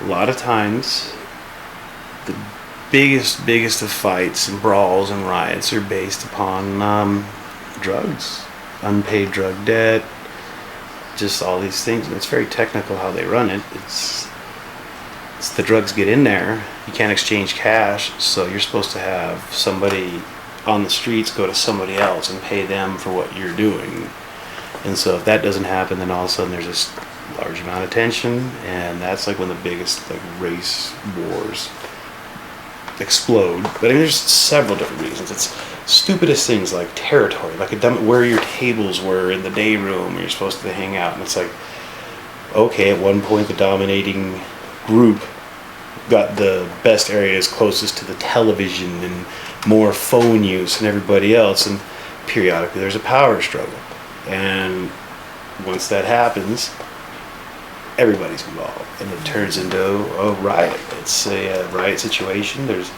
a lot of times the biggest of fights and brawls and riots are based upon drugs, unpaid drug debt, just all these things. And it's very technical how they run it. It's the drugs get in there. You can't exchange cash, so you're supposed to have somebody on the streets go to somebody else and pay them for what you're doing. And so if that doesn't happen, then all of a sudden there's this large amount of tension, and that's like when the biggest like race wars explode. But I mean, there's several different reasons. It's stupidest things like territory, like where your tables were in the day room where you're supposed to hang out, and it's like, okay, at one point the dominating group got the best areas closest to the television and more phone use than everybody else, and periodically there's a power struggle, and once that happens, everybody's involved, and it turns into a riot. It's a riot situation. It's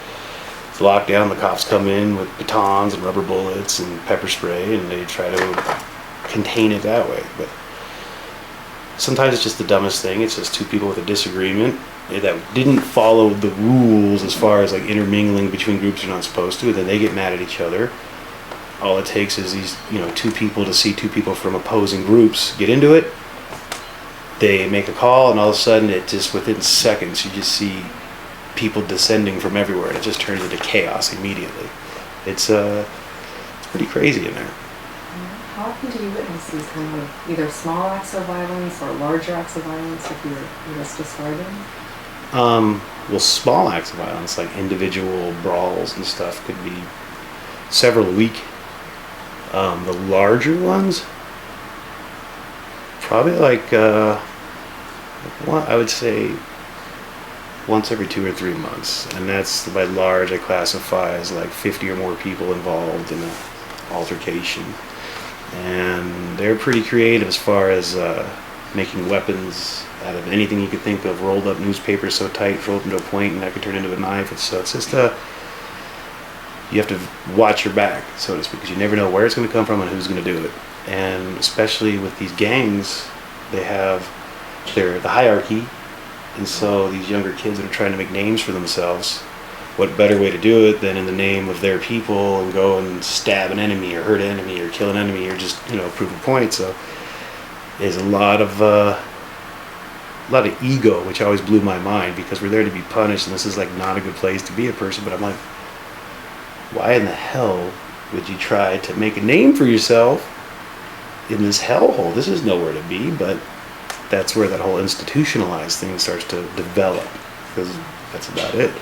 lockdown. The cops come in with batons and rubber bullets and pepper spray, and they try to contain it that way. But sometimes it's just the dumbest thing. It's just two people with a disagreement that didn't follow the rules as far as like intermingling between groups you're not supposed to, and then they get mad at each other. All it takes is these, two people to see two people from opposing groups get into it. They make a call, and all of a sudden, it just within seconds, you just see people descending from everywhere, and it just turns into chaos immediately. It's pretty crazy in there. How often do you witness these kind of either small acts of violence or larger acts of violence, like you were just describing? Well, small acts of violence, like individual brawls and stuff, could be several a week. The larger ones, probably like I would say once every 2 or 3 months, and that's by large I classify as like 50 or more people involved in an altercation, and they're pretty creative as far as making weapons out of anything you could think of. Rolled up newspaper so tight, rolled into a point, and that could turn into a knife. It's just you have to watch your back, so to speak, because you never know where it's going to come from and who's going to do it. And especially with these gangs, they're the hierarchy, and so these younger kids that are trying to make names for themselves, what better way to do it than in the name of their people and go and stab an enemy or hurt an enemy or kill an enemy or just prove a point. So there's a lot of ego, which always blew my mind, because we're there to be punished, and this is like not a good place to be a person. But I'm like, why in the hell would you try to make a name for yourself in this hellhole? This is nowhere to be. But that's where that whole institutionalized thing starts to develop, because that's about it.